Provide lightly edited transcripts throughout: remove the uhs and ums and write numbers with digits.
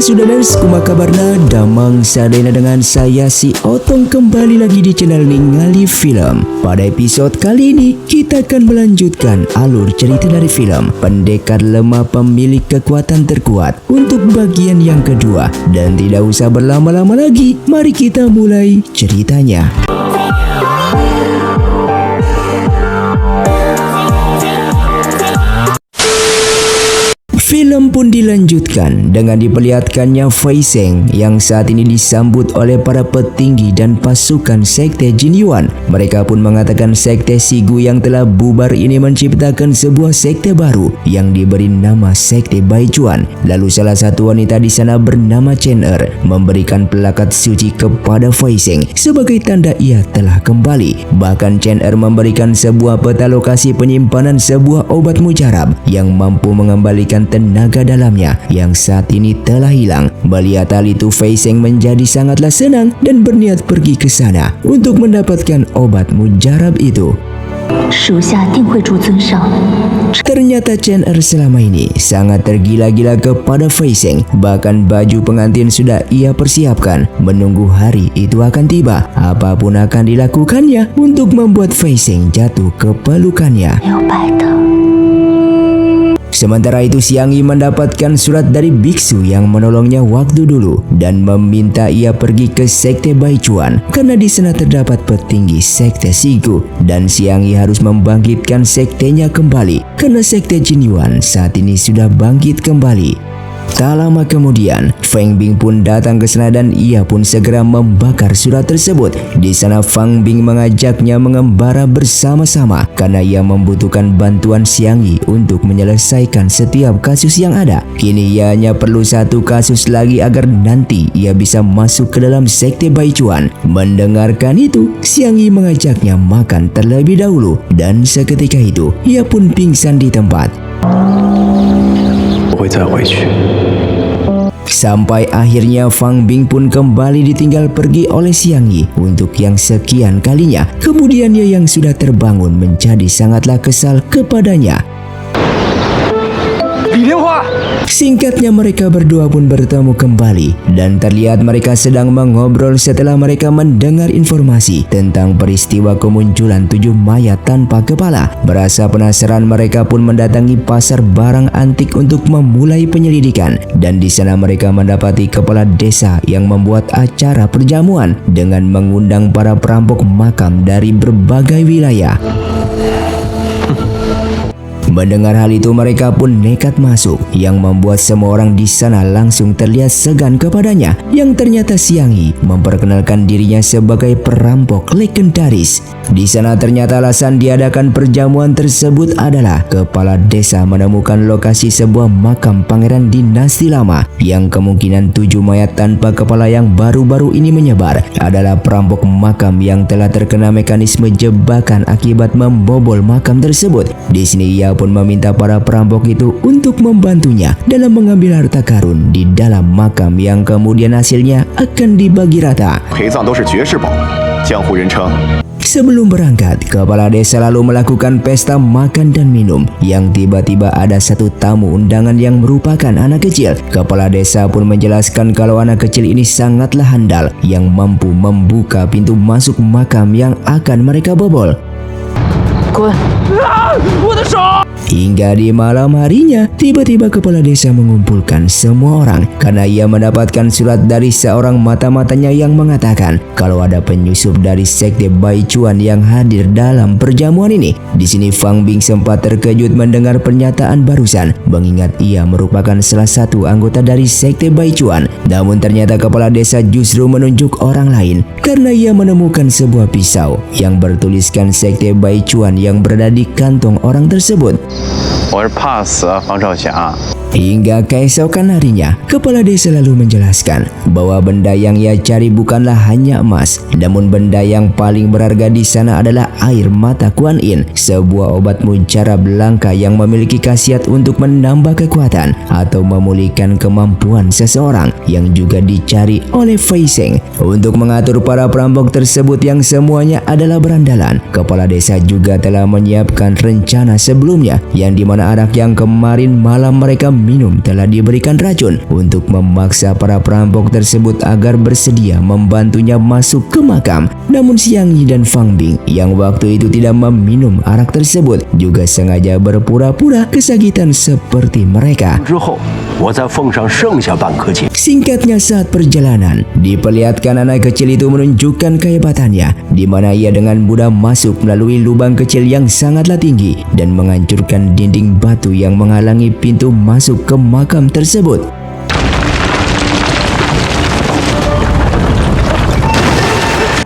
Sudahers, kumaha kabarna? Damang sadayana dengan saya si Otong kembali lagi di channel Ningali Film. Pada episode kali ini kita akan melanjutkan alur cerita dari film Pendekar Lemah Pemilik Kekuatan Terkuat untuk bagian yang kedua. Dan tidak usah berlama-lama lagi, mari kita mulai ceritanya. Film pun dilanjutkan dengan diperlihatkannya Fei Seng yang saat ini disambut oleh para petinggi dan pasukan sekte Jin Yuan. Mereka pun mengatakan sekte Sigu yang telah bubar ini menciptakan sebuah sekte baru yang diberi nama sekte Baichuan. Lalu salah satu wanita di sana bernama Chen Er memberikan pelakat suci kepada Fei Seng sebagai tanda ia telah kembali. Bahkan Chen Er memberikan sebuah peta lokasi penyimpanan sebuah obat mujarab yang mampu mengembalikan tenaga dalamnya yang saat ini telah hilang. Melihat hal itu, Fei Seng menjadi sangatlah senang dan berniat pergi ke sana untuk mendapatkan obat mujarab itu. Ternyata Chen Er selama ini sangat tergila-gila kepada Fei Seng. Bahkan baju pengantin sudah ia persiapkan menunggu hari itu akan tiba. Apapun akan dilakukannya untuk membuat Fei Seng jatuh ke pelukannya. Sementara itu Xiang Yi mendapatkan surat dari biksu yang menolongnya waktu dulu dan meminta ia pergi ke sekte Baichuan karena di sana terdapat petinggi sekte Sigu dan Xiang Yi harus membangkitkan sektenya kembali karena sekte Jin Yuan saat ini sudah bangkit kembali. Tak lama kemudian, Feng Bing pun datang ke sana dan ia pun segera membakar surat tersebut. Di sana Fang Bing mengajaknya mengembara bersama-sama karena ia membutuhkan bantuan Xiang Yi untuk menyelesaikan setiap kasus yang ada. Kini ia hanya perlu satu kasus lagi agar nanti ia bisa masuk ke dalam sekte Baichuan. Mendengarkan itu, Xiang Yi mengajaknya makan terlebih dahulu dan seketika itu ia pun pingsan di tempat. Sampai akhirnya Fang Bing pun kembali ditinggal pergi oleh Xiang Yi untuk yang sekian kalinya. Kemudian ia yang sudah terbangun menjadi sangatlah kesal kepadanya. Singkatnya mereka berdua pun bertemu kembali dan terlihat mereka sedang mengobrol setelah mereka mendengar informasi tentang peristiwa kemunculan 7 mayat tanpa kepala. Berasa penasaran mereka pun mendatangi pasar barang antik untuk memulai penyelidikan dan di sana mereka mendapati kepala desa yang membuat acara perjamuan dengan mengundang para perampok makam dari berbagai wilayah. Mendengar hal itu mereka pun nekat masuk yang membuat semua orang di sana langsung terlihat segan kepadanya yang ternyata Xiang Yi memperkenalkan dirinya sebagai perampok legendaris. Di sana ternyata alasan diadakan perjamuan tersebut adalah kepala desa menemukan lokasi sebuah makam pangeran dinasti lama yang kemungkinan 7 mayat tanpa kepala yang baru-baru ini menyebar adalah perampok makam yang telah terkena mekanisme jebakan akibat membobol makam tersebut. Di sini ia pun meminta para perampok itu untuk membantunya dalam mengambil harta karun di dalam makam yang kemudian hasilnya akan dibagi rata. Sebelum berangkat, kepala desa lalu melakukan pesta makan dan minum yang tiba-tiba ada satu tamu undangan yang merupakan anak kecil. Kepala desa pun menjelaskan kalau anak kecil ini sangatlah handal yang mampu membuka pintu masuk makam yang akan mereka bobol. Hingga di malam harinya, tiba-tiba kepala desa mengumpulkan semua orang karena ia mendapatkan surat dari seorang mata-matanya yang mengatakan kalau ada penyusup dari sekte Baichuan yang hadir dalam perjamuan ini. Di sini Fang Bing sempat terkejut mendengar pernyataan barusan, mengingat ia merupakan salah satu anggota dari sekte Baichuan. Namun ternyata kepala desa justru menunjuk orang lain karena ia menemukan sebuah pisau yang bertuliskan sekte Baichuan yang berada di kantong orang tersebut. Hingga keesokan harinya, kepala desa lalu menjelaskan bahwa benda yang ia cari bukanlah hanya emas, namun benda yang paling berharga di sana adalah air mata Kuan Yin, sebuah obat mujarab langka yang memiliki khasiat untuk menambah kekuatan atau memulihkan kemampuan seseorang yang juga dicari oleh Fei Seng. Untuk mengatur para perampok tersebut yang semuanya adalah berandalan, kepala desa juga telah menyiapkan rencana sebelumnya yang dimana anak yang kemarin malam mereka meminum telah diberikan racun untuk memaksa para perampok tersebut agar bersedia membantunya masuk ke makam. Namun Xiang Yi dan Fang Bing yang waktu itu tidak meminum arak tersebut juga sengaja berpura-pura kesakitan seperti mereka. Singkatnya, saat perjalanan diperlihatkan anak kecil itu menunjukkan kehebatannya, di mana ia dengan mudah masuk melalui lubang kecil yang sangatlah tinggi dan menghancurkan dinding batu yang menghalangi pintu masuk ke makam tersebut.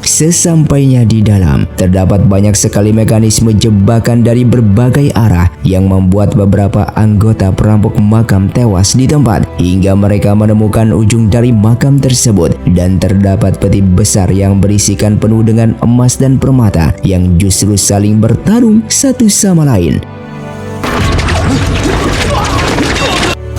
Sesampainya di dalam, terdapat banyak sekali mekanisme jebakan dari berbagai arah yang membuat beberapa anggota perampok makam tewas di tempat, hingga mereka menemukan ujung dari makam tersebut dan terdapat peti besar yang berisikan penuh dengan emas dan permata yang justru saling bertarung satu sama lain.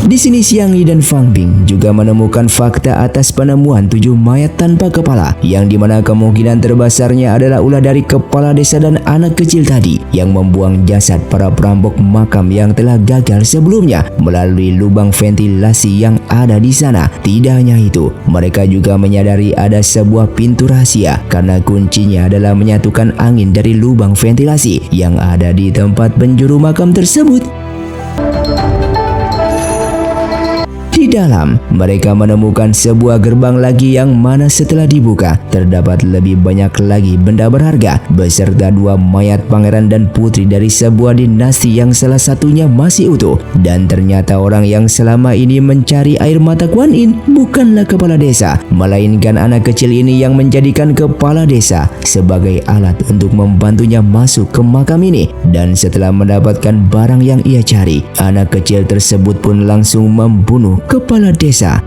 Di sini Xiang Yi dan Fang Bing juga menemukan fakta atas penemuan 7 mayat tanpa kepala, yang dimana kemungkinan terbesarnya adalah ulah dari kepala desa dan anak kecil tadi yang membuang jasad para perampok makam yang telah gagal sebelumnya melalui lubang ventilasi yang ada di sana. Tidak hanya itu, mereka juga menyadari ada sebuah pintu rahasia karena kuncinya adalah menyatukan angin dari lubang ventilasi yang ada di tempat penjuru makam tersebut. Di dalam, mereka menemukan sebuah gerbang lagi yang mana setelah dibuka, terdapat lebih banyak lagi benda berharga, beserta 2 mayat pangeran dan putri dari sebuah dinasti yang salah satunya masih utuh. Dan ternyata orang yang selama ini mencari air mata Kuan Yin bukanlah kepala desa, melainkan anak kecil ini yang menjadikan kepala desa sebagai alat untuk membantunya masuk ke makam ini. Dan setelah mendapatkan barang yang ia cari, anak kecil tersebut pun langsung membunuh kepala desa.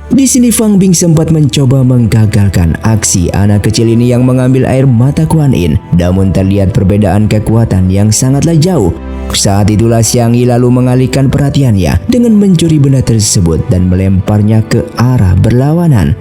Di sini Fang Bing sempat mencoba menggagalkan aksi anak kecil ini yang mengambil air mata Kuan Yin, namun terlihat perbedaan kekuatan yang sangatlah jauh. Saat itulah Xiang Yi lalu mengalihkan perhatiannya dengan mencuri benda tersebut dan melemparnya ke arah berlawanan.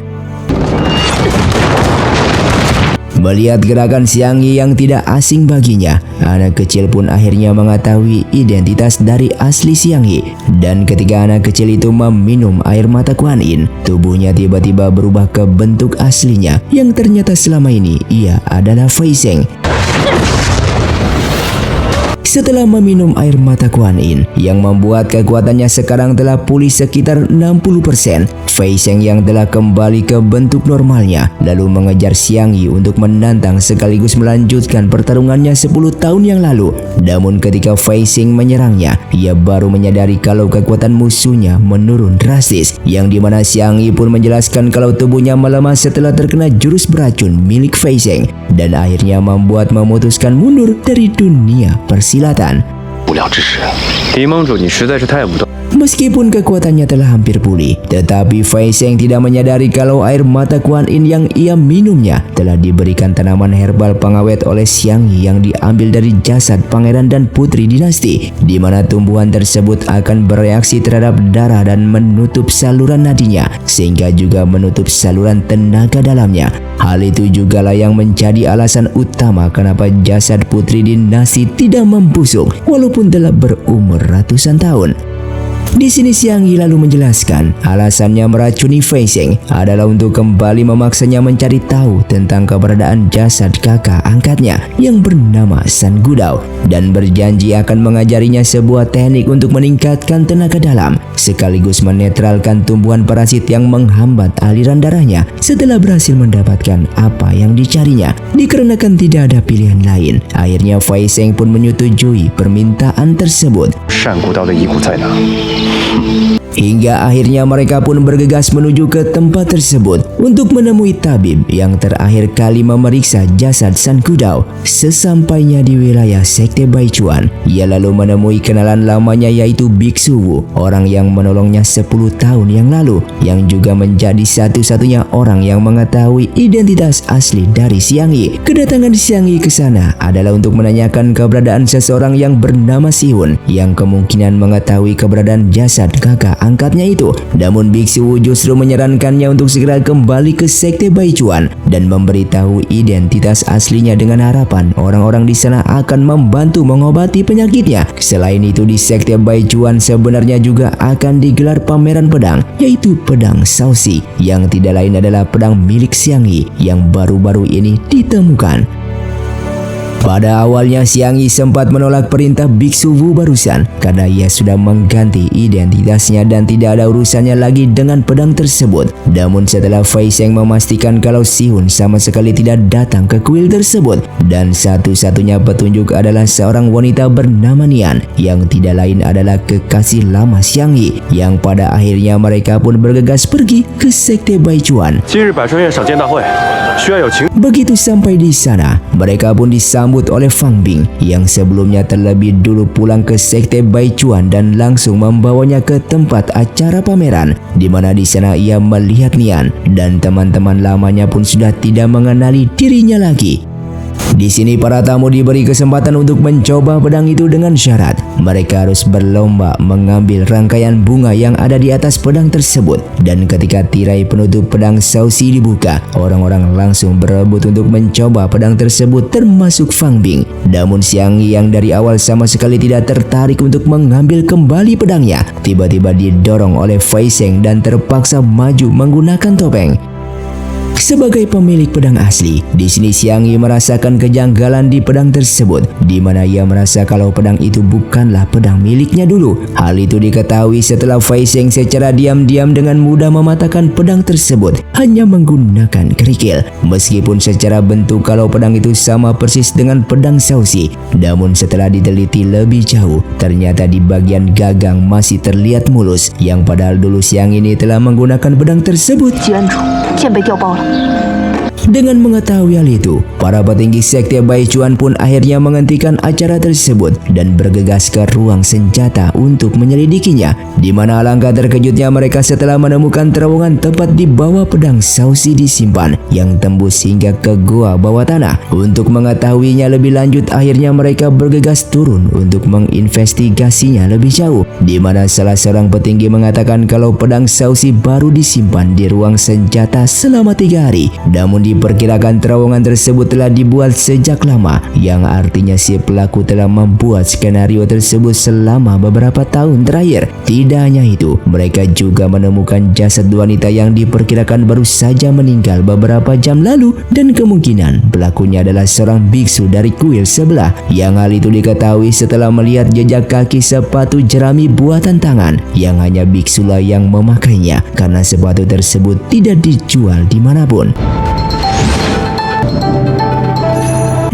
Melihat gerakan Xiang Yi yang tidak asing baginya, anak kecil pun akhirnya mengetahui identitas dari asli Xiang Yi. Dan ketika anak kecil itu meminum air mata Kuan Yin, tubuhnya tiba-tiba berubah ke bentuk aslinya, yang ternyata selama ini ia adalah Fei Zheng. Setelah meminum air mata Kuan Yin yang membuat kekuatannya sekarang telah pulih sekitar 60%, Fei Zheng yang telah kembali ke bentuk normalnya lalu mengejar Xiang Yi untuk menantang sekaligus melanjutkan pertarungannya 10 tahun yang lalu. Namun ketika Fei Zheng menyerangnya, ia baru menyadari kalau kekuatan musuhnya menurun drastis, yang dimana Xiang Yi pun menjelaskan kalau tubuhnya melemah setelah terkena jurus beracun milik Fei Zheng, dan akhirnya membuat memutuskan mundur dari dunia persilatan. Meskipun kekuatannya telah hampir pulih, tetapi Fei Zheng tidak menyadari kalau air mata Kuan Yin yang ia minumnya telah diberikan tanaman herbal pengawet oleh Xiang Yi yang diambil dari jasad pangeran dan putri dinasti, di mana tumbuhan tersebut akan bereaksi terhadap darah dan menutup saluran nadinya, sehingga juga menutup saluran tenaga dalamnya. Hal itu jugalah yang menjadi alasan utama kenapa jasad putri dinasti tidak membusuk walaupun telah berumur ratusan tahun. Di sini Xiang Yi lalu menjelaskan alasannya meracuni Fei Zheng adalah untuk kembali memaksanya mencari tahu tentang keberadaan jasad kakak angkatnya yang bernama San Gudao, dan berjanji akan mengajarinya sebuah teknik untuk meningkatkan tenaga dalam sekaligus menetralkan tumbuhan parasit yang menghambat aliran darahnya setelah berhasil mendapatkan apa yang dicarinya. Dikarenakan tidak ada pilihan lain, akhirnya Fei Zheng pun menyetujui permintaan tersebut. Hingga akhirnya mereka pun bergegas menuju ke tempat tersebut untuk menemui tabib yang terakhir kali memeriksa jasad San Gudao. Sesampainya di wilayah Sekte Baichuan, ia lalu menemui kenalan lamanya yaitu Biksu Wu, orang yang menolongnya 10 tahun yang lalu, yang juga menjadi satu-satunya orang yang mengetahui identitas asli dari Xiang Yi. Kedatangan Xiang Yi ke sana adalah untuk menanyakan keberadaan seseorang yang bernama Sihun, yang kemungkinan mengetahui keberadaan menemukan jasad kakak angkatnya itu. Namun biksu Wu justru menyarankannya untuk segera kembali ke sekte Baichuan dan memberitahu identitas aslinya dengan harapan orang-orang di sana akan membantu mengobati penyakitnya. Selain itu di sekte Baichuan sebenarnya juga akan digelar pameran pedang, yaitu pedang Shaoxi yang tidak lain adalah pedang milik Xiang Yi yang baru-baru ini ditemukan. Pada awalnya Xiang Yi sempat menolak perintah biksu Wu barusan karena ia sudah mengganti identitasnya dan tidak ada urusannya lagi dengan pedang tersebut. Namun setelah Fei Sheng memastikan kalau Si Hun sama sekali tidak datang ke kuil tersebut dan satu-satunya petunjuk adalah seorang wanita bernama Nian yang tidak lain adalah kekasih lama Xiang Yi, yang pada akhirnya mereka pun bergegas pergi ke sekte Baichuan. Begitu sampai di sana, mereka pun disambut oleh Fang Bing yang sebelumnya terlebih dulu pulang ke sekte Baichuan dan langsung membawanya ke tempat acara pameran, di mana di sana ia melihat Nian dan teman-teman lamanya pun sudah tidak mengenali dirinya lagi. Di sini para tamu diberi kesempatan untuk mencoba pedang itu dengan syarat mereka harus berlomba mengambil rangkaian bunga yang ada di atas pedang tersebut, dan ketika tirai penutup pedang Shaoxi dibuka, orang-orang langsung berebut untuk mencoba pedang tersebut termasuk Fang Bing. Namun Xiang Yi yang dari awal sama sekali tidak tertarik untuk mengambil kembali pedangnya, tiba-tiba didorong oleh Fei Sheng dan terpaksa maju menggunakan topeng. Sebagai pemilik pedang asli, di sini Xiang Yi merasakan kejanggalan di pedang tersebut, di mana ia merasa kalau pedang itu bukanlah pedang miliknya dulu. Hal itu diketahui setelah Fei Sheng secara diam-diam dengan mudah mematahkan pedang tersebut hanya menggunakan kerikil. Meskipun secara bentuk kalau pedang itu sama persis dengan pedang Shaoxi, namun setelah diteliti lebih jauh, ternyata di bagian gagang masih terlihat mulus, yang padahal dulu Xiang Yi ini telah menggunakan pedang tersebut. Dengan mengetahui hal itu, para petinggi sekte Baichuan pun akhirnya menghentikan acara tersebut dan bergegas ke ruang senjata untuk menyelidikinya, di mana alangkah terkejutnya mereka setelah menemukan terowongan tepat di bawah pedang Shaoxi disimpan yang tembus hingga ke gua bawah tanah. Untuk mengetahuinya lebih lanjut, akhirnya mereka bergegas turun untuk menginvestigasinya lebih jauh, di mana salah seorang petinggi mengatakan kalau pedang Shaoxi baru disimpan di ruang senjata selama 3 hari. Namun diperkirakan terowongan tersebut telah dibuat sejak lama, yang artinya si pelaku telah membuat skenario tersebut selama beberapa tahun terakhir. Tidak hanya itu, mereka juga menemukan jasad wanita yang diperkirakan baru saja meninggal beberapa jam lalu, dan kemungkinan pelakunya adalah seorang biksu dari kuil sebelah, yang hal itu diketahui setelah melihat jejak kaki sepatu jerami buatan tangan yang hanya biksulah yang memakainya, karena sepatu tersebut tidak dijual dimanapun.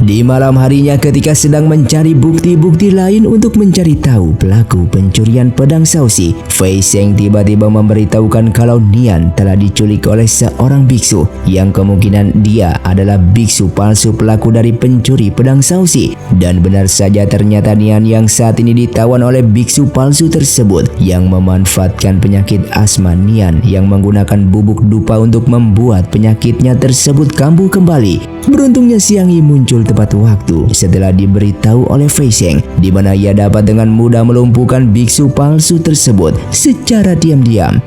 Di malam harinya ketika sedang mencari bukti-bukti lain untuk mencari tahu pelaku pencurian pedang Shaoxi, Fei Sheng tiba-tiba memberitahukan kalau Nian telah diculik oleh seorang biksu yang kemungkinan dia adalah biksu palsu pelaku dari pencuri pedang Shaoxi. Dan benar saja, ternyata Nian yang saat ini ditawan oleh biksu palsu tersebut yang memanfaatkan penyakit asma Nian yang menggunakan bubuk dupa untuk membuat penyakitnya tersebut kambuh kembali. Beruntungnya Xiang Yi muncul tepat waktu setelah diberitahu oleh Fei Sheng, di mana ia dapat dengan mudah melumpuhkan biksu palsu tersebut secara diam-diam.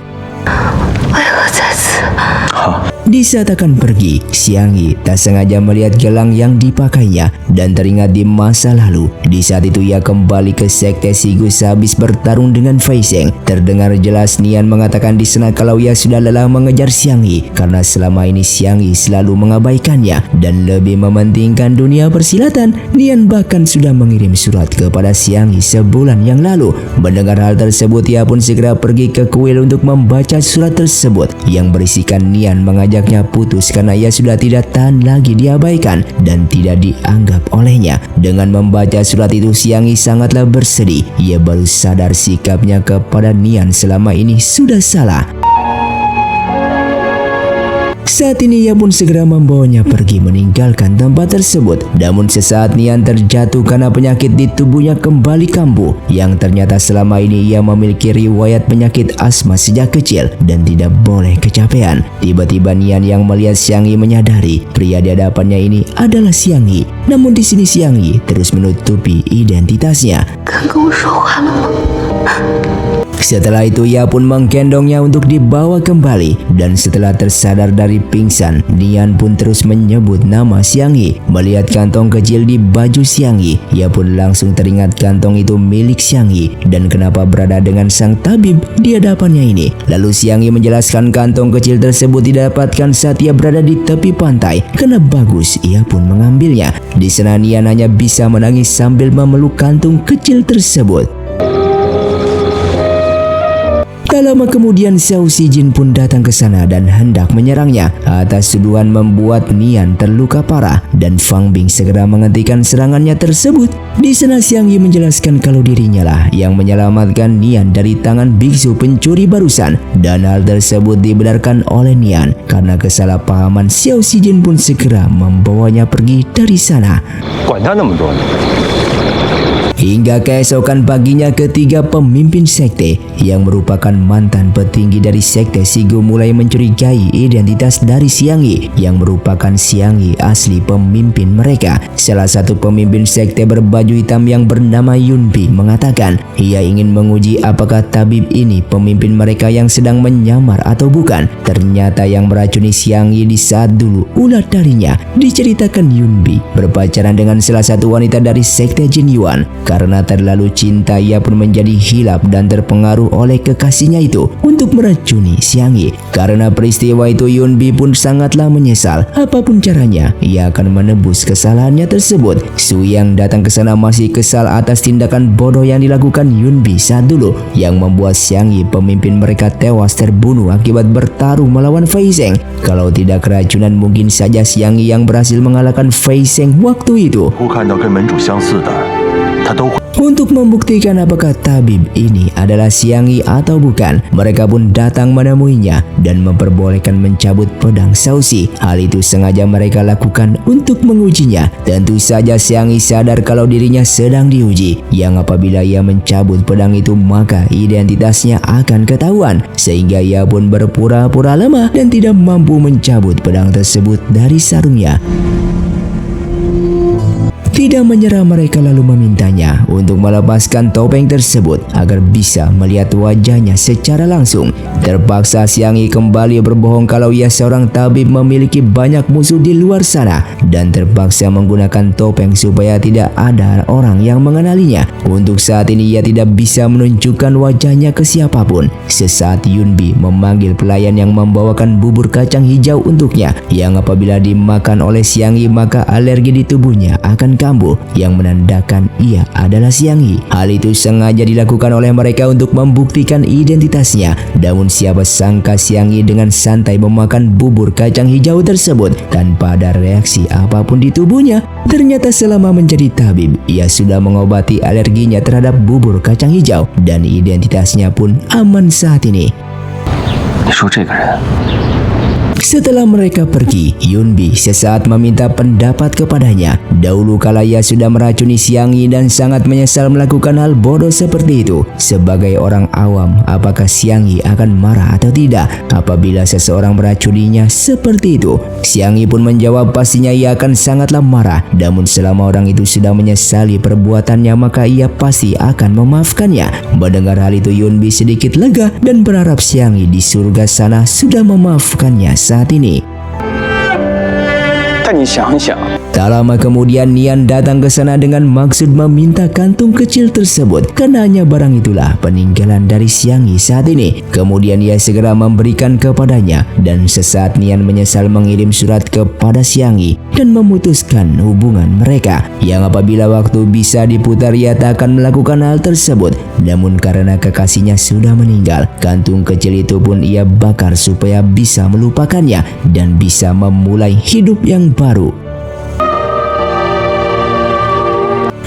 Di saat akan pergi, Xiang Yi tak sengaja melihat gelang yang dipakainya dan teringat di masa lalu. Di saat itu ia kembali ke sekte Shigu sehabis bertarung dengan Fei Sheng. Terdengar jelas Nian mengatakan di sana kalau ia sudah lelah mengejar Xiang Yi karena selama ini Xiang Yi selalu mengabaikannya dan lebih mementingkan dunia persilatan. Nian bahkan sudah mengirim surat kepada Xiang Yi sebulan yang lalu. Mendengar hal tersebut, ia pun segera pergi ke kuil untuk membaca surat tersebut yang berisikan Nian mengajaknya putus karena ia sudah tidak tahan lagi diabaikan dan tidak dianggap olehnya. Dengan membaca surat itu, Xiang Yi sangatlah bersedih. Ia baru sadar sikapnya kepada Nian selama ini sudah salah. Saat ini ia pun segera membawanya pergi meninggalkan tempat tersebut. Namun sesaat Nian terjatuh karena penyakit di tubuhnya kembali kambuh, yang ternyata selama ini ia memiliki riwayat penyakit asma sejak kecil dan tidak boleh kecapean. Tiba-tiba Nian yang melihat Xiang Yi menyadari pria di hadapannya ini adalah Xiang Yi. Namun di sini Xiang Yi terus menutupi identitasnya. Setelah itu ia pun menggendongnya untuk dibawa kembali, dan setelah tersadar dari pingsan, Nian pun terus menyebut nama Xiang Yi. Melihat kantong kecil di baju Xiang Yi, ia pun langsung teringat kantong itu milik Xiang Yi dan kenapa berada dengan sang tabib di hadapannya ini. Lalu Xiang Yi menjelaskan kantong kecil tersebut didapatkan saat ia berada di tepi pantai. Karena bagus, ia pun mengambilnya. Di sana Nian hanya bisa menangis sambil memeluk kantung kecil tersebut. Tak lama kemudian Xiao Xijin pun datang ke sana dan hendak menyerangnya. Atas tuduhan membuat Nian terluka parah dan Fang Bing segera menghentikan serangannya tersebut. Di sana Xiang Yi menjelaskan kalau dirinya lah yang menyelamatkan Nian dari tangan biksu pencuri barusan, dan hal tersebut dibenarkan oleh Nian. Karena kesalahpahaman, Xiao Xijin pun segera membawanya pergi dari sana. Hingga keesokan paginya, ketiga pemimpin sekte yang merupakan mantan petinggi dari sekte Shigu mulai mencurigai identitas dari Xiang Yi yang merupakan Xiang Yi asli pemimpin mereka. Salah satu pemimpin sekte berbaju hitam yang bernama Yunbi mengatakan ia ingin menguji apakah tabib ini pemimpin mereka yang sedang menyamar atau bukan. Ternyata yang meracuni Xiang Yi di saat dulu ulah darinya. Diceritakan Yunbi berpacaran dengan salah satu wanita dari sekte Jin Yuan. Karena terlalu cinta, ia pun menjadi hilap dan terpengaruh oleh kekasihnya itu untuk meracuni Xiang Yi. Karena peristiwa itu, Yunbi pun sangatlah menyesal. Apapun caranya, ia akan menebus kesalahannya tersebut. Su yang datang ke sana masih kesal atas tindakan bodoh yang dilakukan Yunbi saat dulu, yang membuat Xiang Yi pemimpin mereka tewas terbunuh akibat bertarung melawan Fei Zheng. Kalau tidak keracunan, mungkin saja Xiang Yi yang berhasil mengalahkan Fei Zheng waktu itu. Untuk membuktikan apakah tabib ini adalah Xiang Yi atau bukan, mereka pun datang menemuinya dan memperbolehkan mencabut pedang Shaoxi. Hal itu sengaja mereka lakukan untuk mengujinya. Tentu saja Xiang Yi sadar kalau dirinya sedang diuji, yang apabila ia mencabut pedang itu maka identitasnya akan ketahuan, sehingga ia pun berpura-pura lemah dan tidak mampu mencabut pedang tersebut dari sarungnya. Tidak menyerah, mereka lalu memintanya untuk melepaskan topeng tersebut agar bisa melihat wajahnya secara langsung. Terpaksa Xiang Yi kembali berbohong kalau ia seorang tabib memiliki banyak musuh di luar sana, dan terpaksa menggunakan topeng supaya tidak ada orang yang mengenalinya. Untuk saat ini ia tidak bisa menunjukkan wajahnya ke siapapun. Sesaat Yunbi memanggil pelayan yang membawakan bubur kacang hijau untuknya, yang apabila dimakan oleh Xiang Yi maka alergi di tubuhnya akan kambuh, yang menandakan ia adalah Xiang Yi. Hal itu sengaja dilakukan oleh mereka untuk membuktikan identitasnya. Namun siapa sangka Xiang Yi dengan santai memakan bubur kacang hijau tersebut tanpa ada reaksi apapun di tubuhnya. Ternyata selama menjadi tabib, ia sudah mengobati alerginya terhadap bubur kacang hijau dan identitasnya pun aman saat ini. Setelah mereka pergi, Yunbi sesaat meminta pendapat kepadanya. Dahulu kala ia sudah meracuni Xiang Yi dan sangat menyesal melakukan hal bodoh seperti itu. Sebagai orang awam, apakah Xiang Yi akan marah atau tidak apabila seseorang meracuninya seperti itu? Xiang Yi pun menjawab pastinya ia akan sangatlah marah. Namun selama orang itu sudah menyesali perbuatannya maka ia pasti akan memaafkannya. Mendengar hal itu, Yunbi sedikit lega dan berharap Xiang Yi di surga sana sudah memaafkannya saat ini. Tak lama kemudian Nian datang ke sana dengan maksud meminta kantung kecil tersebut, karena hanya barang itulah peninggalan dari Xiang Yi saat ini. Kemudian ia segera memberikan kepadanya, dan sesaat Nian menyesal mengirim surat kepada Xiang Yi dan memutuskan hubungan mereka, yang apabila waktu bisa diputar ia tak akan melakukan hal tersebut. Namun karena kekasihnya sudah meninggal, kantung kecil itu pun ia bakar supaya bisa melupakannya dan bisa memulai hidup yang baru.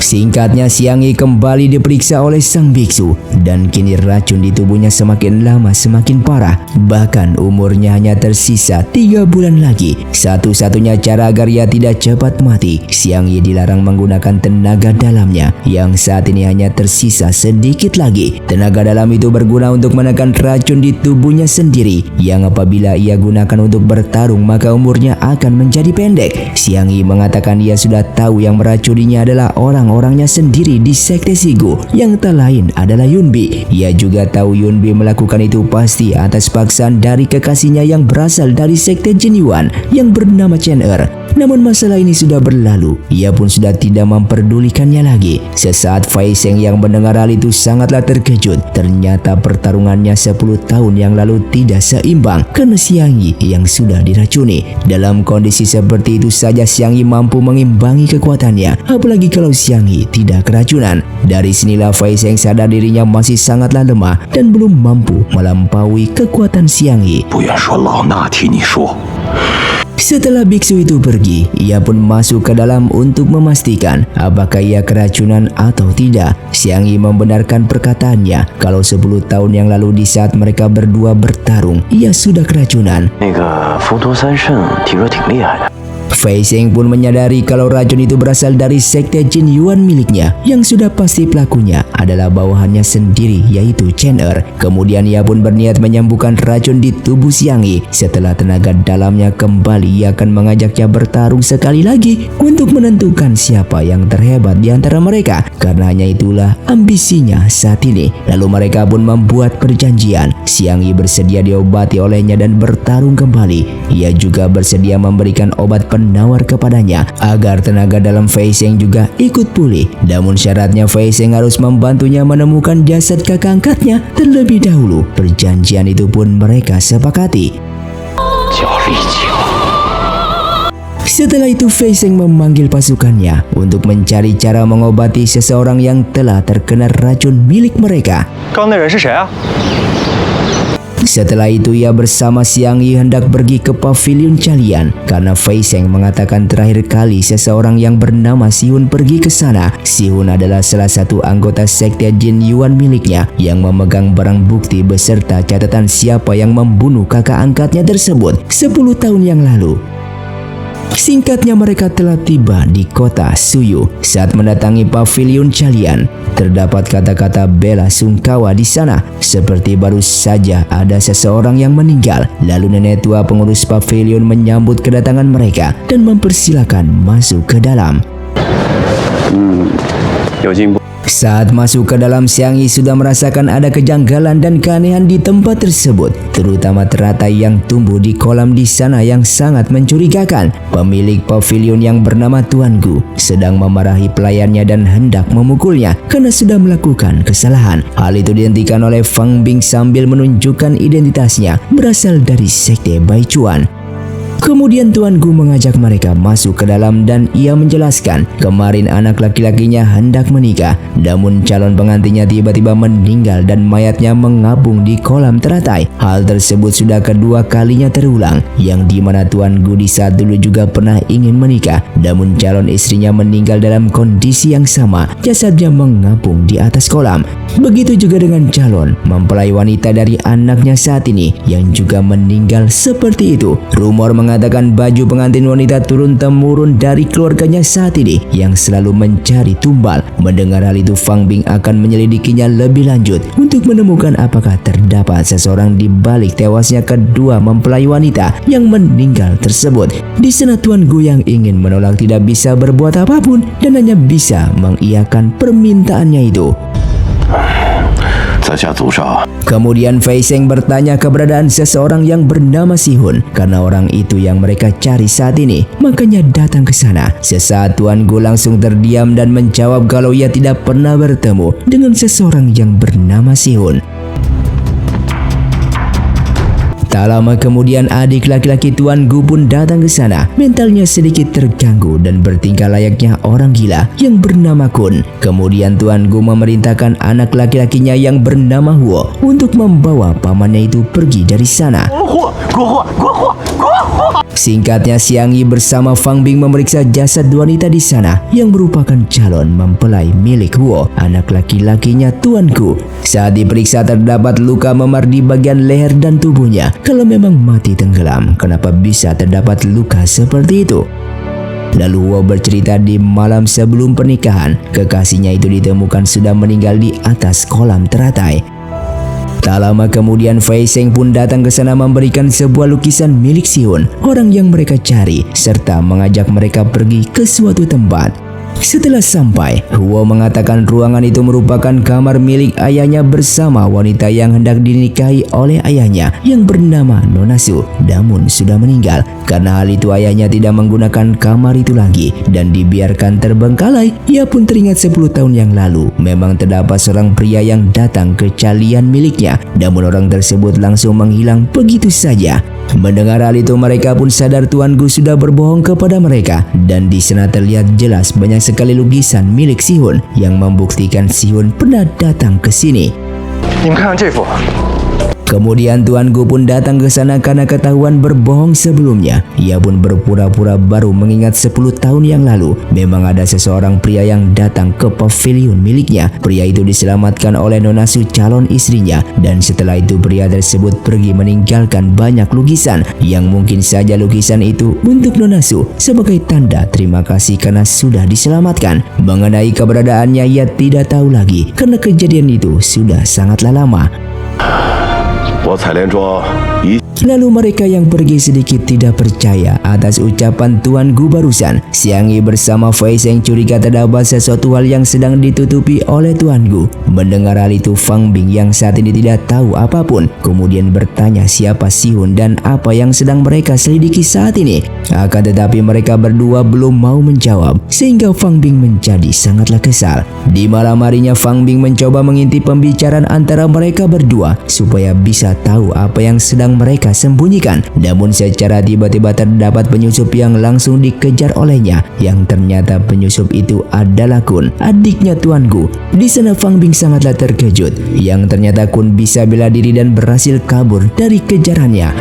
Singkatnya, Xiang Yi kembali diperiksa oleh sang biksu, dan kini racun di tubuhnya semakin lama semakin parah. Bahkan umurnya hanya tersisa 3 bulan lagi. Satu-satunya cara agar ia tidak cepat mati, Xiang Yi dilarang menggunakan tenaga dalamnya, yang saat ini hanya tersisa sedikit lagi. Tenaga dalam itu berguna untuk menekan racun di tubuhnya sendiri, yang apabila ia gunakan untuk bertarung maka umurnya akan menjadi pendek. Xiang Yi mengatakan ia sudah tahu yang meracuninya adalah orang-orang orangnya sendiri di sekte Sigu yang tak lain adalah Yunbi. Ia juga tahu Yunbi melakukan itu pasti atas paksaan dari kekasihnya yang berasal dari sekte Jin Yuan yang bernama Chen Er. Namun masalah ini sudah berlalu, ia pun sudah tidak memperdulikannya lagi. Sesaat Fei Seng yang mendengar hal itu sangatlah terkejut. Ternyata pertarungannya 10 tahun yang lalu tidak seimbang karena Xiang Yi yang sudah diracuni. Dalam kondisi seperti itu saja Xiang Yi mampu mengimbangi kekuatannya, apalagi kalau Xiang Yi tidak keracunan. Dari sinilah Fei Seng sadar dirinya masih sangatlah lemah dan belum mampu melampaui kekuatan Xiang Yi. Setelah biksu itu pergi, ia pun masuk ke dalam untuk memastikan apakah ia keracunan atau tidak. Xiang Yi membenarkan perkataannya kalau 10 tahun yang lalu di saat mereka berdua bertarung, ia sudah keracunan. Fei Seng pun menyadari kalau racun itu berasal dari sekte Jin Yuan miliknya, yang sudah pasti pelakunya adalah bawahannya sendiri yaitu Chen Er. Kemudian ia pun berniat menyembuhkan racun di tubuh Xiang Yi. Setelah tenaga dalamnya kembali, ia akan mengajaknya bertarung sekali lagi untuk menentukan siapa yang terhebat di antara mereka. Karena hanya itulah ambisinya saat ini. Lalu mereka pun membuat perjanjian. Xiang Yi bersedia diobati olehnya dan bertarung kembali. Ia juga bersedia memberikan obat penawar kepadanya agar tenaga dalam Fei Seng juga ikut pulih. Namun syaratnya Fei Seng harus membantunya menemukan jasad kakak angkatnya terlebih dahulu. Perjanjian itu pun mereka sepakati. Setelah itu Fei Seng memanggil pasukannya untuk mencari cara mengobati seseorang yang telah terkena racun milik mereka. Setelah itu ia bersama Xiang Yi hendak pergi ke pavilion Calian karena Fei Seng mengatakan terakhir kali seseorang yang bernama Sihun pergi ke sana. Sihun adalah salah satu anggota sekte Jin Yuan miliknya yang memegang barang bukti beserta catatan siapa yang membunuh kakak angkatnya tersebut 10 tahun yang lalu. Singkatnya mereka telah tiba di kota Suyu. Saat mendatangi pavilion Calian, terdapat kata-kata bela sungkawa di sana, seperti baru saja ada seseorang yang meninggal. Lalu nenek tua pengurus pavilion menyambut kedatangan mereka dan mempersilakan masuk ke dalam. Saat masuk ke dalam, Xiang Yi sudah merasakan ada kejanggalan dan keanehan di tempat tersebut, terutama teratai yang tumbuh di kolam di sana yang sangat mencurigakan. Pemilik pavilion yang bernama Tuan Gu sedang memarahi pelayannya dan hendak memukulnya karena sudah melakukan kesalahan. Hal itu dihentikan oleh Fang Bing sambil menunjukkan identitasnya berasal dari sekte Baichuan. Kemudian Tuan Gu mengajak mereka masuk ke dalam dan ia menjelaskan kemarin anak laki-lakinya hendak menikah, namun calon pengantinnya tiba-tiba meninggal dan mayatnya mengapung di kolam teratai. Hal tersebut sudah kedua kalinya terulang, yang dimana Tuan Gu di saat dulu juga pernah ingin menikah, namun calon istrinya meninggal dalam kondisi yang sama, jasadnya mengapung di atas kolam. Begitu juga dengan calon mempelai wanita dari anaknya saat ini yang juga meninggal seperti itu. Rumor mengatakan baju pengantin wanita turun-temurun dari keluarganya saat ini yang selalu mencari tumbal. Mendengar hal itu, Fang Bing akan menyelidikinya lebih lanjut untuk menemukan apakah terdapat seseorang di balik tewasnya kedua mempelai wanita yang meninggal tersebut. Di sana Tuan Gu yang ingin menolak tidak bisa berbuat apapun dan hanya bisa mengiyakan permintaannya itu. Kemudian Fei Seng bertanya keberadaan seseorang yang bernama Sihun karena orang itu yang mereka cari saat ini, makanya datang ke sana. Sesaat Tuan Gu langsung terdiam dan menjawab kalau ia tidak pernah bertemu dengan seseorang yang bernama Sihun. Tak lama kemudian adik laki-laki Tuan Gu pun datang ke sana. Mentalnya sedikit terganggu dan bertingkah layaknya orang gila yang bernama Kun. Kemudian Tuan Gu memerintahkan anak laki-lakinya yang bernama Huo untuk membawa pamannya itu pergi dari sana. Singkatnya Xiang Yi bersama Fang Bing memeriksa jasad wanita di sana yang merupakan calon mempelai milik Huo, anak laki-lakinya Tuan Gu. Saat diperiksa terdapat luka memar di bagian leher dan tubuhnya. Kalau memang mati tenggelam, kenapa bisa terdapat luka seperti itu? Lalu Huo bercerita di malam sebelum pernikahan, kekasihnya itu ditemukan sudah meninggal di atas kolam teratai. Tak lama kemudian Fei Seng pun datang ke sana memberikan sebuah lukisan milik Sihun, orang yang mereka cari, serta mengajak mereka pergi ke suatu tempat. Setelah sampai, Huo mengatakan ruangan itu merupakan kamar milik ayahnya bersama wanita yang hendak dinikahi oleh ayahnya yang bernama Nona Su, namun sudah meninggal. Karena hal itu ayahnya tidak menggunakan kamar itu lagi dan dibiarkan terbengkalai. Ia pun teringat 10 tahun yang lalu memang terdapat seorang pria yang datang ke calian miliknya, namun orang tersebut langsung menghilang begitu saja. Mendengar hal itu mereka pun sadar Tuan Gu sudah berbohong kepada mereka, dan di sana terlihat jelas banyak sekali lukisan milik Sihun yang membuktikan Sihun pernah datang ke sini. Kemudian Tuan Gu pun datang ke sana karena ketahuan berbohong sebelumnya. Ia pun berpura-pura baru mengingat 10 tahun yang lalu memang ada seseorang pria yang datang ke pavilion miliknya. Pria itu diselamatkan oleh Nona Su, calon istrinya, dan setelah itu pria tersebut pergi meninggalkan banyak lukisan yang mungkin saja lukisan itu untuk Nona Su sebagai tanda terima kasih karena sudah diselamatkan. Mengenai keberadaannya ia tidak tahu lagi karena kejadian itu sudah sangatlah lama. Lalu mereka yang pergi sedikit tidak percaya atas ucapan Tuan Gu barusan. Xiang Yi bersama Fei Seng curiga terdapat sesuatu hal yang sedang ditutupi oleh Tuan Gu. Mendengar hal itu, Fang Bing yang saat ini tidak tahu apapun kemudian bertanya siapa Sihun dan apa yang sedang mereka selidiki saat ini. Akan tetapi mereka berdua belum mau menjawab sehingga Fang Bing menjadi sangatlah kesal. Di malam harinya Fang Bing mencoba mengintip pembicaraan antara mereka berdua supaya bisa tahu apa yang sedang mereka sembunyikan. Namun secara tiba-tiba terdapat penyusup yang langsung dikejar olehnya, yang ternyata penyusup itu adalah Kun, adiknya Tuan Gu. Di sana Fang Bing sangatlah terkejut, yang ternyata Kun bisa bela diri dan berhasil kabur dari kejarannya.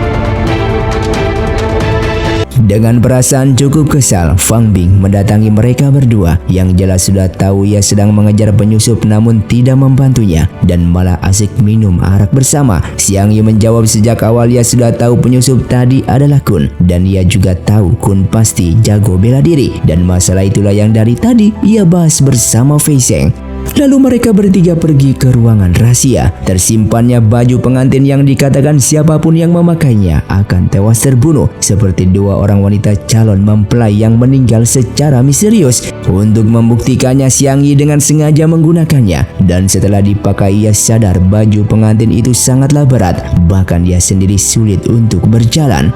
Dengan perasaan cukup kesal, Fang Bing mendatangi mereka berdua yang jelas sudah tahu ia sedang mengejar penyusup namun tidak membantunya dan malah asik minum arak bersama. Xiang Yi menjawab sejak awal ia sudah tahu penyusup tadi adalah Kun dan ia juga tahu Kun pasti jago bela diri, dan masalah itulah yang dari tadi ia bahas bersama Fei Seng. Lalu mereka bertiga pergi ke ruangan rahasia. Tersimpannya baju pengantin yang dikatakan siapapun yang memakainya akan tewas terbunuh, seperti 2 orang wanita calon mempelai yang meninggal secara misterius. Untuk membuktikannya, Xiang Yi dengan sengaja menggunakannya, dan setelah dipakai ia sadar baju pengantin itu sangatlah berat, bahkan dia sendiri sulit untuk berjalan.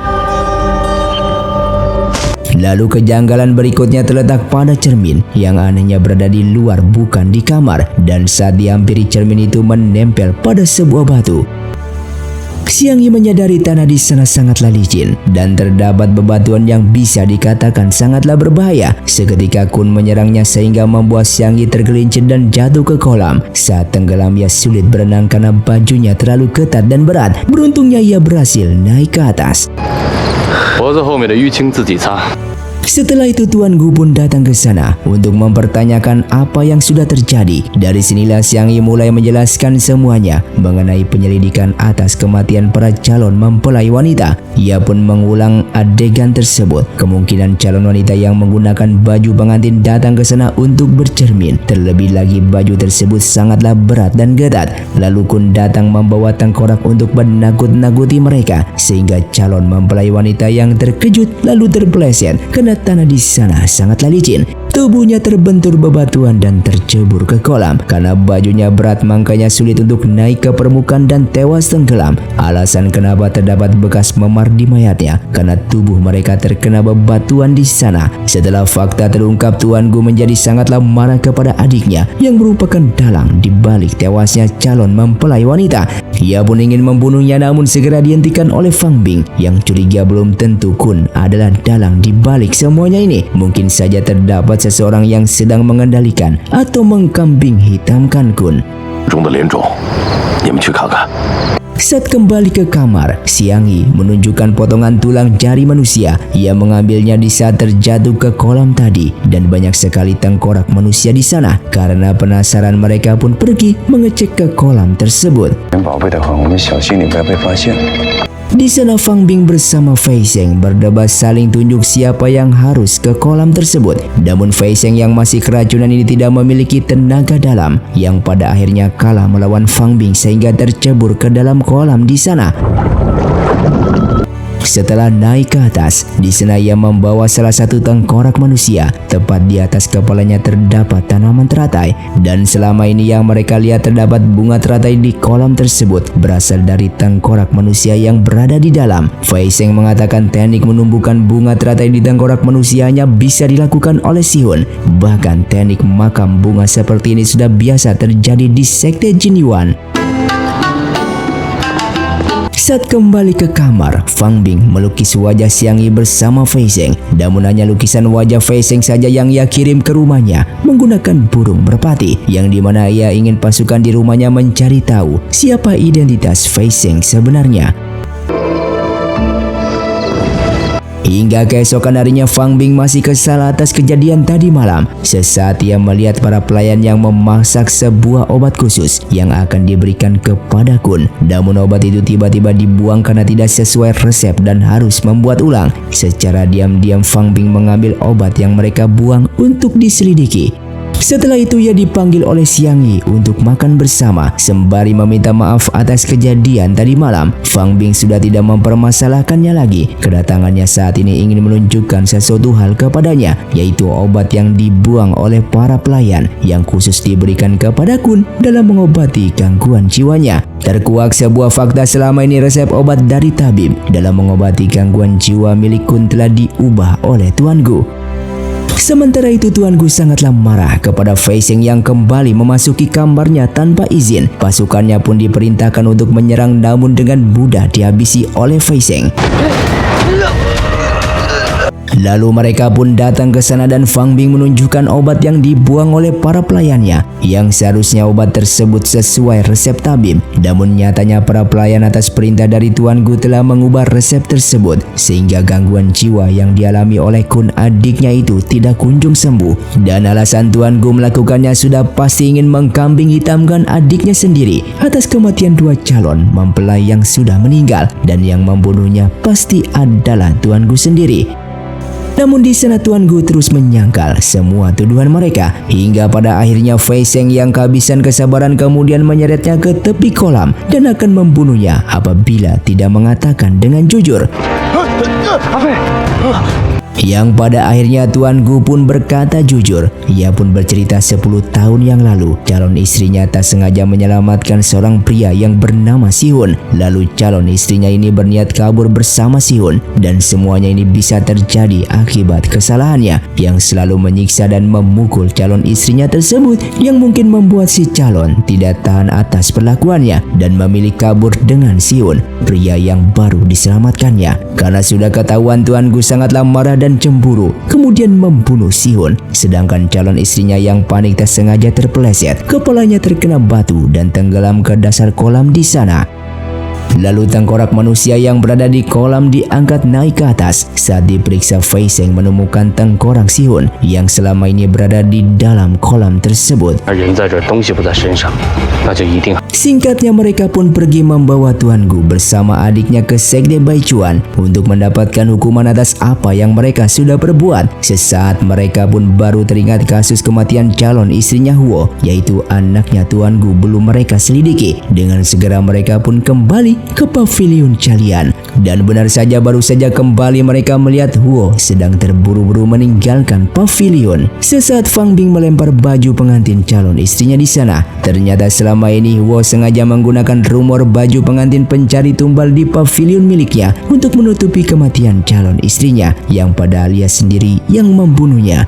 Lalu kejanggalan berikutnya terletak pada cermin yang anehnya berada di luar bukan di kamar, dan saat dihampiri cermin itu menempel pada sebuah batu. Xiang Yi menyadari tanah di sana sangatlah licin dan terdapat bebatuan yang bisa dikatakan sangatlah berbahaya. Seketika Kun menyerangnya sehingga membuat Xiang Yi tergelincir dan jatuh ke kolam. Saat tenggelam ia sulit berenang karena bajunya terlalu ketat dan berat. Beruntungnya ia berhasil naik ke atas. Setelah itu Tuan Gu pun datang ke sana untuk mempertanyakan apa yang sudah terjadi. Dari sinilah Xiang Yi mulai menjelaskan semuanya mengenai penyelidikan atas kematian para calon mempelai wanita. Ia pun mengulang adegan tersebut. Kemungkinan calon wanita yang menggunakan baju pengantin datang ke sana untuk bercermin. Terlebih lagi baju tersebut sangatlah berat dan ketat. Lalu Kun datang membawa tengkorak untuk menakut-nakuti mereka sehingga calon mempelai wanita yang terkejut lalu terpeleset karena tanah di sana sangatlah licin. Tubuhnya terbentur bebatuan dan tercebur ke kolam. Karena bajunya berat makanya sulit untuk naik ke permukaan dan tewas tenggelam. Alasan kenapa terdapat bekas memar di mayatnya karena tubuh mereka terkena bebatuan di sana. Setelah fakta terungkap, Tuan Gu menjadi sangatlah marah kepada adiknya yang merupakan dalang di balik tewasnya calon mempelai wanita. Ia pun ingin membunuhnya namun segera dihentikan oleh Fang Bing yang curiga belum tentu Kun adalah dalang di balik semuanya ini. Mungkin saja terdapat seseorang yang sedang mengendalikan atau mengkambing hitamkan Kun. Saat kembali ke kamar, Xiang Yi menunjukkan potongan tulang jari manusia. Ia mengambilnya di saat terjatuh ke kolam tadi dan banyak sekali tengkorak manusia di sana. Karena penasaran mereka pun pergi mengecek ke kolam tersebut. Di sana Fang Bing bersama Fei Seng berdebat saling tunjuk siapa yang harus ke kolam tersebut. Namun Fei Seng yang masih keracunan ini tidak memiliki tenaga dalam yang pada akhirnya kalah melawan Fang Bing sehingga tercebur ke dalam kolam di sana. Setelah naik ke atas, di sana ia membawa salah satu tengkorak manusia. Tepat di atas kepalanya terdapat tanaman teratai, dan selama ini yang mereka lihat terdapat bunga teratai di kolam tersebut berasal dari tengkorak manusia yang berada di dalam. Fei Seng mengatakan teknik menumbuhkan bunga teratai di tengkorak manusia hanya bisa dilakukan oleh Xihun. Bahkan teknik makam bunga seperti ini sudah biasa terjadi di sekte Jin Yuan. Saat kembali ke kamar, Fang Bing melukis wajah Xiang Yi bersama Fei Seng. Namun hanya lukisan wajah Fei Seng saja yang ia kirim ke rumahnya menggunakan burung merpati, yang dimana ia ingin pasukan di rumahnya mencari tahu siapa identitas Fei Seng sebenarnya. Hingga keesokan harinya, Fang Bing masih kesal atas kejadian tadi malam. Sesaat ia melihat para pelayan yang memasak sebuah obat khusus yang akan diberikan kepada Kun. Namun obat itu tiba-tiba dibuang karena tidak sesuai resep dan harus membuat ulang. Secara diam-diam Fang Bing mengambil obat yang mereka buang untuk diselidiki. Setelah itu ia dipanggil oleh Xiang Yi untuk makan bersama sembari meminta maaf atas kejadian tadi malam. Fang Bing sudah tidak mempermasalahkannya lagi. Kedatangannya saat ini ingin menunjukkan sesuatu hal kepadanya, yaitu obat yang dibuang oleh para pelayan yang khusus diberikan kepada Kun dalam mengobati gangguan jiwanya. Terkuak sebuah fakta, selama ini resep obat dari tabib dalam mengobati gangguan jiwa milik Kun telah diubah oleh Tuan Gu. Sementara itu Tuan Gu sangatlah marah kepada Fei Seng yang kembali memasuki kamarnya tanpa izin. Pasukannya pun diperintahkan untuk menyerang, namun dengan mudah dihabisi oleh Fei Seng. Lalu mereka pun datang ke sana dan Fang Bing menunjukkan obat yang dibuang oleh para pelayannya, yang seharusnya obat tersebut sesuai resep tabib. Namun nyatanya para pelayan atas perintah dari Tuan Gu telah mengubah resep tersebut, sehingga gangguan jiwa yang dialami oleh Kun adiknya itu tidak kunjung sembuh. Dan alasan Tuan Gu melakukannya sudah pasti ingin mengkambing hitamkan adiknya sendiri atas kematian dua calon mempelai yang sudah meninggal, dan yang membunuhnya pasti adalah Tuan Gu sendiri. Namun di sana Tuan Gu terus menyangkal semua tuduhan mereka, hingga pada akhirnya Fei Seng yang kehabisan kesabaran kemudian menyeretnya ke tepi kolam dan akan membunuhnya apabila tidak mengatakan dengan jujur. Yang pada akhirnya Tuan Gu pun berkata jujur. Ia pun bercerita 10 tahun yang lalu calon istrinya tak sengaja menyelamatkan seorang pria yang bernama Xihun. Lalu calon istrinya ini berniat kabur bersama Xihun, dan semuanya ini bisa terjadi akibat kesalahannya yang selalu menyiksa dan memukul calon istrinya tersebut, yang mungkin membuat si calon tidak tahan atas perlakuannya dan memilih kabur dengan Xihun, pria yang baru diselamatkannya. Karena sudah ketahuan, Tuan Gu sangatlah marah dan cemburu, kemudian membunuh Xihun. Sedangkan calon istrinya yang panik tak sengaja terpeleset, kepalanya terkena batu dan tenggelam ke dasar kolam di sana. Lalu tengkorak manusia yang berada di kolam diangkat naik ke atas. Saat diperiksa, Fei Seng menemukan tengkorak Xihun yang selama ini berada di dalam kolam tersebut. Singkatnya mereka pun pergi membawa Tuan Gu bersama adiknya ke Sekte Baichuan untuk mendapatkan hukuman atas apa yang mereka sudah perbuat. Sesaat mereka pun baru teringat kasus kematian calon istrinya Huo, yaitu anaknya Tuan Gu belum mereka selidiki. Dengan segera mereka pun kembali ke pavilion Calian, dan benar saja baru saja kembali mereka melihat Huo sedang terburu-buru meninggalkan pavilion. Sesaat Fang Bing melempar baju pengantin calon istrinya di sana. Ternyata selama ini Huo sengaja menggunakan rumor baju pengantin pencari tumbal di pavilion miliknya untuk menutupi kematian calon istrinya, yang padahal ia sendiri yang membunuhnya.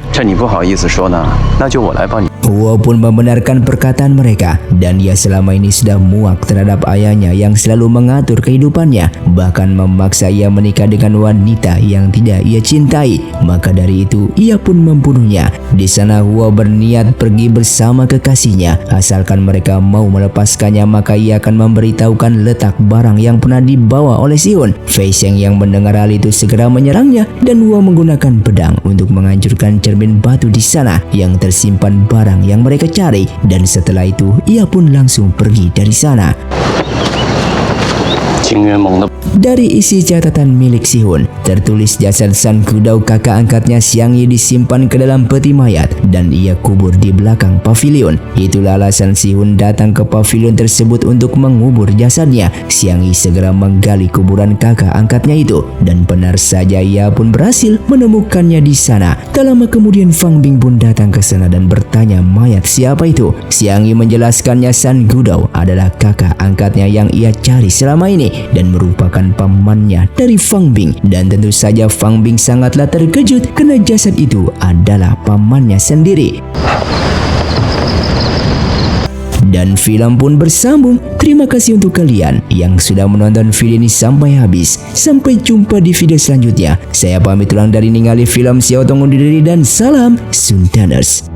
Huo pun membenarkan perkataan mereka, dan ia selama ini sudah muak terhadap ayahnya yang selalu mengatur kehidupannya, bahkan memaksa ia menikah dengan wanita yang tidak ia cintai. Maka dari itu ia pun membunuhnya. Di sana Huo berniat pergi bersama kekasihnya. Asalkan mereka mau melepaskannya, maka ia akan memberitahukan letak barang yang pernah dibawa oleh Xihun. Fei Seng yang mendengar hal itu segera menyerangnya, dan Huo menggunakan pedang untuk menghancurkan cermin batu di sana yang tersimpan barang yang mereka cari, dan setelah itu ia pun langsung pergi dari sana. 情愿猛的。 Dari isi catatan milik Sihun, tertulis jasad San Gudao kakak angkatnya Xiang Yi disimpan ke dalam peti mayat dan ia kubur di belakang pavilion. Itulah alasan Sihun datang ke pavilion tersebut untuk mengubur jasadnya. Xiang Yi segera menggali kuburan kakak angkatnya itu dan benar saja ia pun berhasil menemukannya di sana. Tak lama kemudian Fang Bing pun datang ke sana dan bertanya mayat siapa itu. Xiang Yi menjelaskannya San Gudao adalah kakak angkatnya yang ia cari selama ini dan merupakan pamannya dari Fang Bing. Dan tentu saja Fang Bing sangatlah terkejut karena jasad itu adalah pamannya sendiri. Dan film pun bersambung. Terima kasih untuk kalian yang sudah menonton video ini sampai habis. Sampai jumpa di video selanjutnya. Saya pamit ulang dari Ningali Film Xiao Tong undur diri dan salam Sundaners.